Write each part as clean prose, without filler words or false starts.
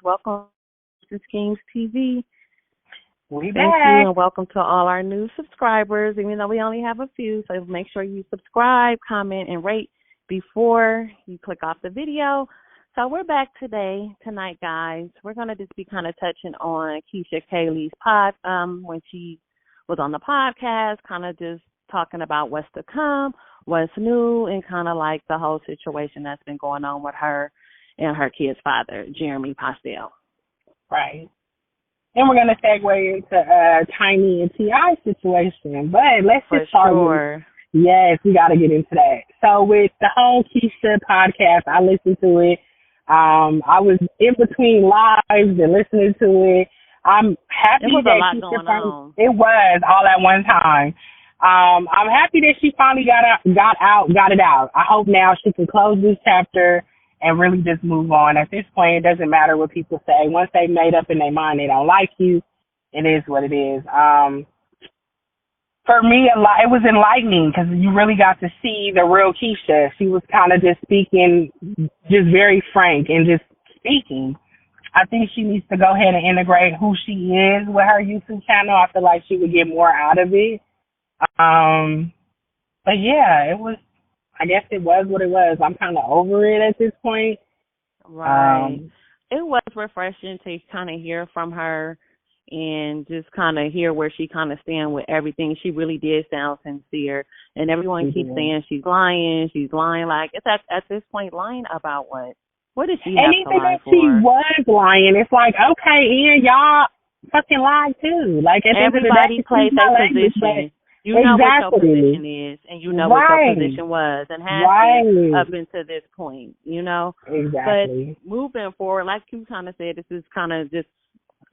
Welcome to Kings TV. We Thank you, back. and welcome to all our new subscribers, even though we only have a few. So make sure you subscribe, comment, and rate before you click off the video. So we're back tonight, guys. We're going to just be kind of touching on Keesha Kaylee's when she was on the podcast, kind of just talking about what's to come, what's new, and kind of like the whole situation that's been going on with her and her kid's father, Jeremy Postel. Right. And we're going to segue into Tiny and T.I. situation. But let's just start with, yes, we got to get into that. So with the whole Keesha podcast, I listened to it. I was in between lives and listening to it. I'm happy that Keesha it was all at one time. I'm happy that she finally got it out. I hope now she can close this chapter and really just move on. At this point, it doesn't matter what people say. Once they've made up in their mind they don't like you, it is what it is. For me, it was enlightening because you really got to see the real Keesha. She was kind of just speaking, just very frank and just speaking. I think she needs to go ahead and integrate who she is with her YouTube channel. I feel like she would get more out of it. But yeah, I guess it was what it was. I'm kind of over it at this point. Right. It was refreshing to kind of hear from her and just kind of hear where she kind of stand with everything. She really did sound sincere. And everyone keeps saying she's lying. Like, it's at this point lying about what? What did she have to lie for? And even if she was lying, it's like, okay, Ian, y'all fucking lied too. Like, at everybody plays their position. You know what your position is, and you know what your position was, and has been up until this point, you know? Exactly. But moving forward, like you kind of said, this is kind of just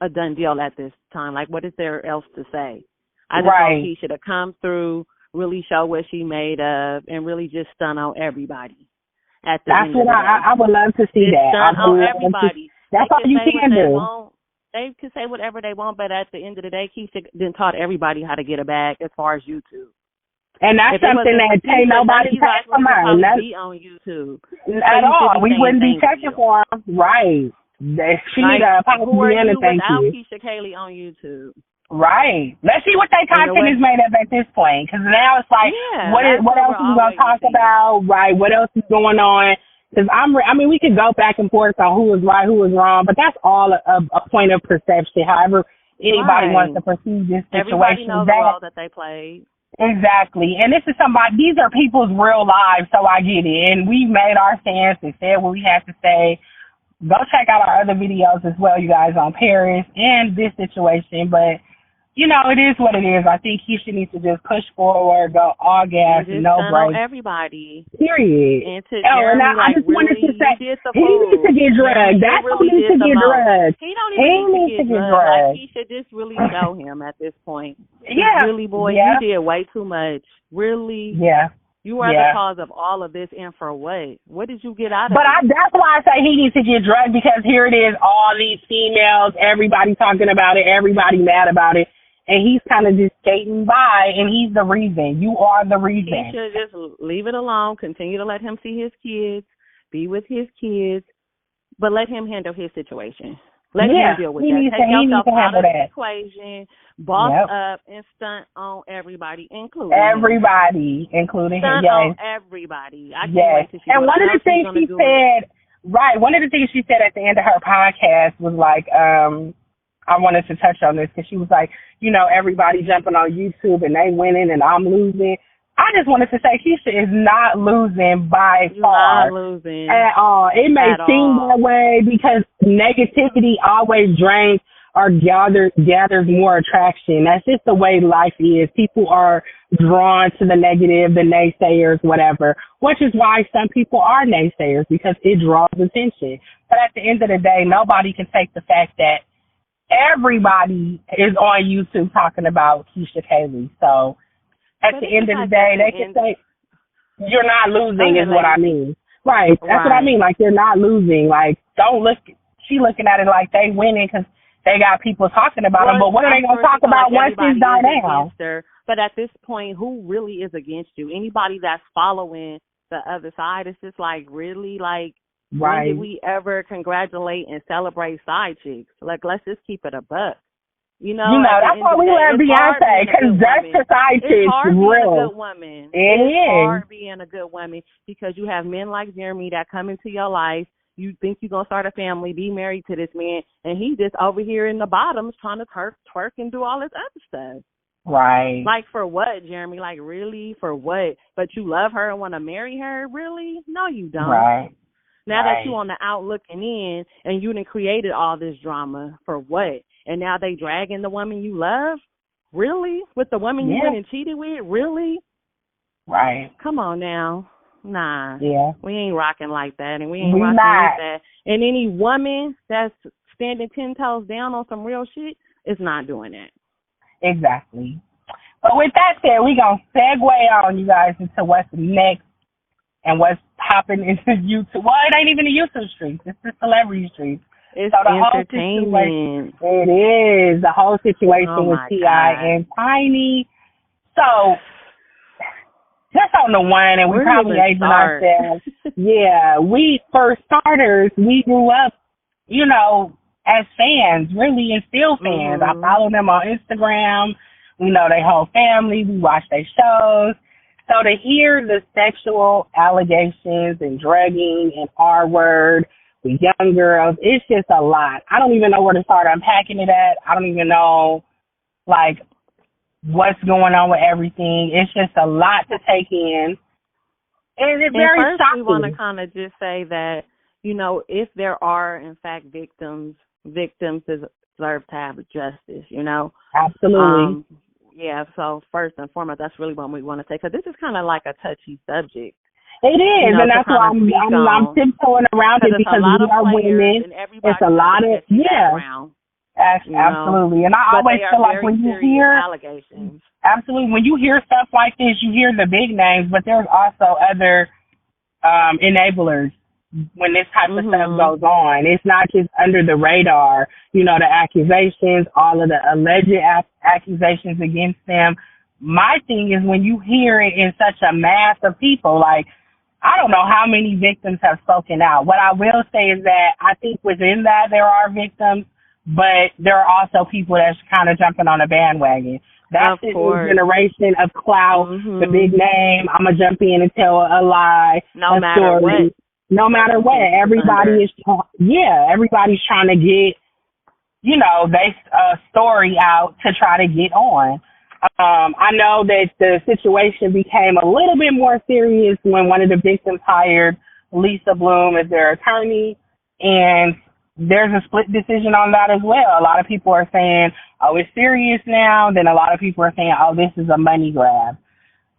a done deal at this time. Like, what is there else to say? I just want Keesha to come through, really show what she made of, and really just stun on everybody. That's what I would love to see that. Stun on everybody. That's all you can do. They can say whatever they want, but at the end of the day, Keesha then taught everybody how to get a bag as far as YouTube. And that's something that ain't nobody take from her. Be on YouTube at all. We wouldn't be checking for them. Right. She need a apology and a thank you. Keesha Kaylee on YouTube. Right. Let's see what their content is made of at this point. Because now it's like, what else are we going to talk about? Right. What else is going on? Because we could go back and forth on who was right, who was wrong, but that's all a point of perception. However anybody wants to perceive this situation. Everybody knows the role that they played. Exactly. And these are people's real lives, so I get it. And we've made our stance and said what we had to say. Go check out our other videos as well, you guys, on Paris and this situation. But, you know, it is what it is. I think Keesha needs to just push forward, go all gas, no brakes. Everybody. Period. And I just wanted to say, he needs to get drugged. That's who needs to get drugged. He don't even need to get drugged. Like, Keesha just really show him at this point. Yeah. Really, boy, you did way too much. Really. Yeah. You are the cause of all of this, and for what? What did you get out of it? But that's why I say he needs to get drugged, because here it is, all these females, everybody talking about it, everybody mad about it. And he's kind of just skating by, and he's the reason. You are the reason. He should just leave it alone, continue to let him see his kids, be with his kids, but let him handle his situation. Let him deal with that. Take yourself out of the equation, boss up, and stunt on everybody, including everybody, including him. On everybody. I can't wait to see and one of the things she said, one of the things she said at the end of her podcast was like, I wanted to touch on this because she was like, you know, everybody jumping on YouTube and they winning and I'm losing. I just wanted to say Keesha is not losing by far. Not losing at all. It may seem that way because negativity always drains or gathers more attraction. That's just the way life is. People are drawn to the negative, the naysayers, whatever, which is why some people are naysayers, because it draws attention. But at the end of the day, nobody can take the fact that everybody is on YouTube talking about Keesha Kaylee. So at the end of the day, they can say you're not losing is what I mean. Right. That's what I mean. Like, you're not losing. Like, don't look. She looking at it like they winning because they got people talking about them. But what are they going to talk about once this die down? But at this point, who really is against you? Anybody that's following the other side, it's just like, really, like, When did we ever congratulate and celebrate side chicks? Like, let's just keep it a buck. That's why we love Beyonce, because that's the side chick. It's hard being real. a good woman. It's hard being a good woman because you have men like Jeremy that come into your life. You think you're going to start a family, be married to this man, and he just over here in the bottoms trying to twerk and do all this other stuff. Right. Like, for what, Jeremy? Like, really? For what? But you love her and want to marry her? Really? No, you don't. Right. Now that you on the out looking in and you done created all this drama, for what? And now they dragging the woman you love? Really? With the woman you went and cheated with? Really? Right. Come on now. Nah. Yeah. We ain't rocking like that, and we ain't rocking with that. And any woman that's standing 10 toes down on some real shit is not doing that. Exactly. But with that said, we going to segue on, you guys, into what's next and what's popping into YouTube. Well, it ain't even the YouTube streets. It's the celebrity streets. It's so the entertainment. It is. The whole situation with T.I. and Tiny. So, just on the one, and we probably aging ourselves. Yeah, for starters, we grew up, as fans, really, and still fans. I follow them on Instagram. We know their whole family. We watch their shows. So to hear the sexual allegations and drugging and R-word with young girls, it's just a lot. I don't even know where to start unpacking it at. I don't even know, what's going on with everything. It's just a lot to take in. And it's very shocking. We want to kind of just say that, if there are, in fact, victims deserve to have justice, Absolutely. So first and foremost, that's really what we want to say, because this is kind of like a touchy subject. It is, and that's why I'm tiptoeing around it, because we are women. It's a lot of, absolutely. And I always feel like when you hear allegations, absolutely, when you hear stuff like this, you hear the big names, but there's also other enablers when this type of stuff goes on. It's not just under the radar, the accusations, all of the alleged accusations against them. My thing is when you hear it in such a mass of people, I don't know how many victims have spoken out. What I will say is that I think within that there are victims, but there are also people that's kind of jumping on a bandwagon. That's the new generation of clout, the big name. I'm going to jump in and tell a lie, no matter story. No matter what, everybody's trying to get, their story out to try to get on. I know that the situation became a little bit more serious when one of the victims hired Lisa Bloom as their attorney, and there's a split decision on that as well. A lot of people are saying, oh, it's serious now. Then a lot of people are saying, oh, this is a money grab.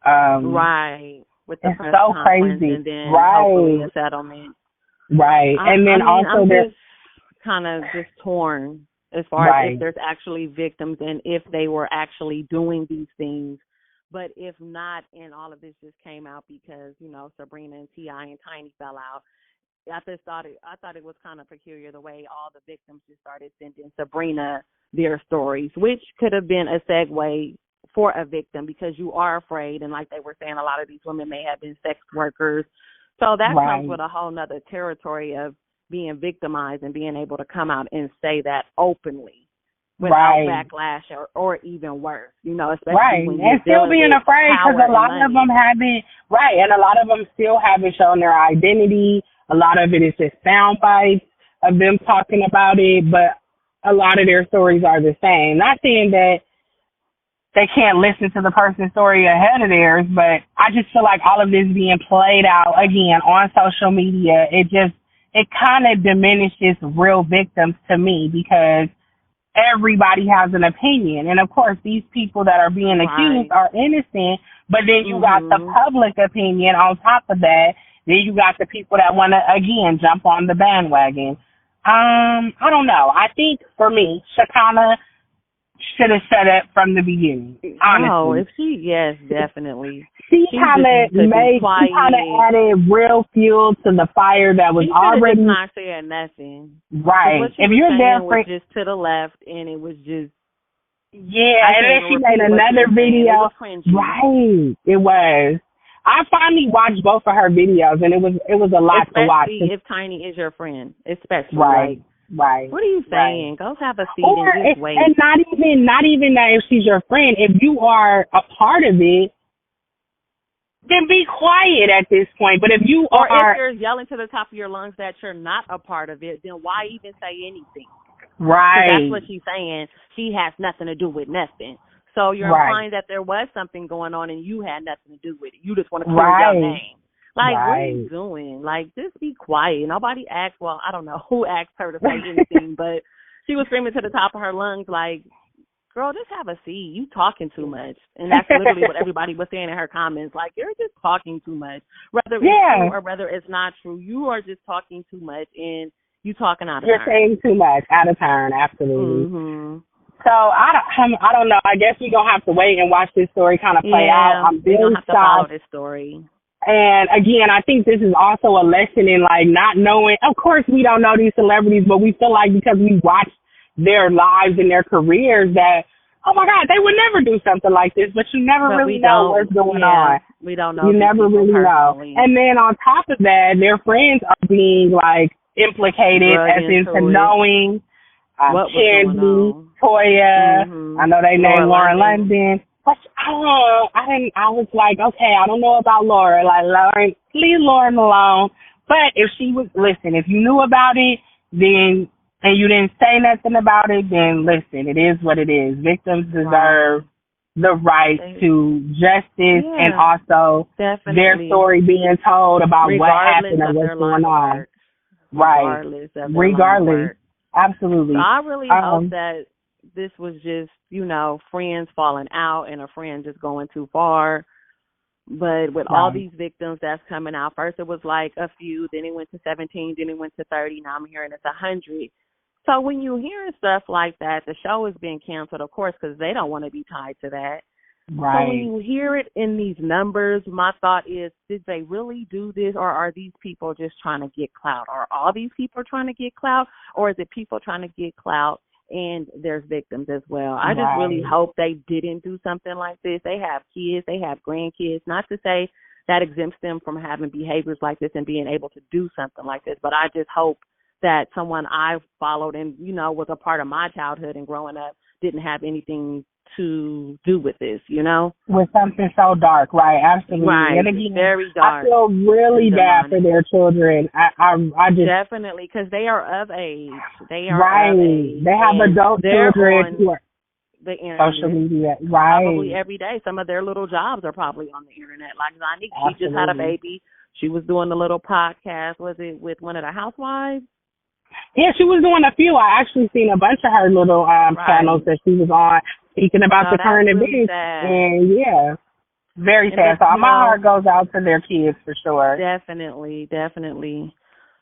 Right. With the it's so crazy. And then hopefully a settlement. Right. And then I'm there's kind of just torn as far as if there's actually victims and if they were actually doing these things. But if not, and all of this just came out because, Sabrina and T.I. and Tiny fell out, I thought it was kind of peculiar the way all the victims just started sending Sabrina their stories, which could have been a segue for a victim because you are afraid. And like they were saying, a lot of these women may have been sex workers. So that comes with a whole nother territory of being victimized and being able to come out and say that openly without backlash or even worse, especially when you're and still being afraid because a lot of them haven't, and a lot of them still haven't shown their identity. A lot of it is just sound bites of them talking about it, but a lot of their stories are the same. Not saying that they can't listen to the person's story ahead of theirs, but I just feel like all of this being played out, again, on social media, it kind of diminishes real victims to me because everybody has an opinion. And, of course, these people that are being accused are innocent, but then you got the public opinion on top of that. Then you got the people that want to, again, jump on the bandwagon. I don't know. I think, for me, Shekinah should have said it from the beginning, honestly. Yes, definitely. She kind of added real fuel to the fire that was already. She not saying nothing. Right. If you're there for just to the left, and it was just. Yeah, and then she made another video. Right. It was. I finally watched both of her videos, and it was a lot to watch. Especially if Tiny is your friend. Especially, right, like, right. what are you saying? Right. Go have a seat Or and just wait. and not even that if she's your friend. If you are a part of it, then be quiet at this point. But if you or are, if you're yelling to the top of your lungs that you're not a part of it, then why even say anything? right? That's what she's saying. She has nothing to do with nothing. So you're implying that there was something going on and you had nothing to do with it. You just want to clear your name. Like, what are you doing? Like, just be quiet. Nobody asked. Well, I don't know who asked her to say anything, but she was screaming to the top of her lungs, like, girl, just have a seat. You talking too much. And that's literally what everybody was saying in her comments. Like, you're just talking too much. Whether it's true or whether it's not true, you are just talking too much and you talking out of turn. You're saying too much. Out of turn, absolutely. Mm-hmm. So, I don't know. I guess we're going to have to wait and watch this story kind of play out. I'm we're going to have to follow shocked. this story. And again, I think this is also a lesson in, like, not knowing. Of course, we don't know these celebrities, but we feel like because we watch their lives and their careers that, oh my God, they would never do something like this, but you never really know what's going on. We don't know. You never really know. And then on top of that, their friends are being, like, implicated as into knowing Kendi, Toya, I know they named Lauren London. But I was like, okay, I don't know about Laura. Like, Lauren, leave Lauren alone. But if you knew about it, then, and you didn't say nothing about it, then listen, it is what it is. Victims deserve the right to justice and also their story being told about what happened and what's going on. Regardless. Absolutely. So I really hope that this was just, friends falling out and a friend just going too far. But with all these victims that's coming out, first it was like a few, then it went to 17, then it went to 30, now I'm hearing it's 100. So when you're hearing stuff like that, the show is being canceled, of course, because they don't want to be tied to that. Right. So when you hear it in these numbers, my thought is, did they really do this, or are these people just trying to get clout? Are all these people trying to get clout, or is it people trying to get clout and there's victims as well? I just really hope they didn't do something like this. They have kids, they have grandkids, not to say that exempts them from having behaviors like this and being able to do something like this, but I just hope that someone I followed and, was a part of my childhood and growing up didn't have anything to do with this, With something so dark, right? Absolutely. Right. And again, very dark. I feel really bad for their children. I just definitely, because they are of age. They are of age. They have adult children who are the internet, social media, right? Probably every day. Some of their little jobs are probably on the internet. Like Zanique, she just had a baby. She was doing a little podcast. Was it with one of the housewives? Yeah, she was doing a few. I actually seen a bunch of her little channels that she was on speaking about the current events. And very sad. So my heart goes out to their kids for sure. Definitely.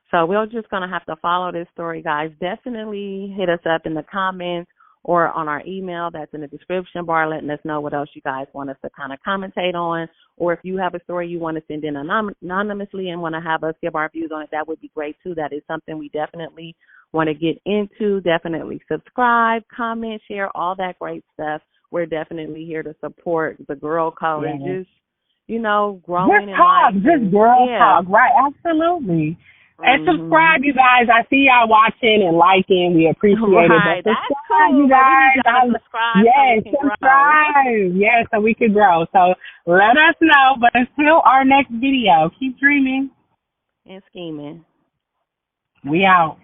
So we're just going to have to follow this story, guys. Definitely hit us up in the comments or on our email that's in the description bar, letting us know what else you guys want us to kind of commentate on. Or if you have a story you want to send in anonymously and want to have us give our views on it, that would be great too. That is something we definitely want to get into. Definitely subscribe, comment, share, all that great stuff. We're definitely here to support the girl code and just, growing in life. Just girl talk, right? Absolutely. And subscribe, you guys. I see y'all watching and liking. We appreciate it. But subscribe, you guys. Subscribe. Yes, so we can grow. So let us know. But until our next video, keep dreaming and scheming. We out.